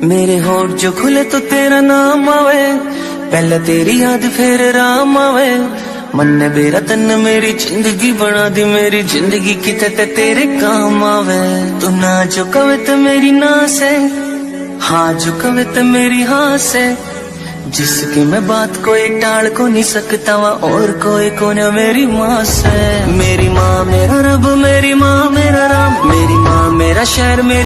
मेरे होठ जो खुले तो तेरा नाम आवे, पहले तेरी याद फिर राम आवे। मन ने बेरा तन मेरी जिंदगी बना दी, मेरी जिंदगी किते ते तेरे काम आवे। तू ना जो कवे तो मेरी ना से, हाँ जो कवे तो मेरी हाँ से। जिसकी मैं बात कोई टाल को नहीं सकता वा, और कोई को न मेरी माँ से। मेरी माँ मेरा रब, मेरी माँ मेरा राम, मेरी माँ मेरा शहर।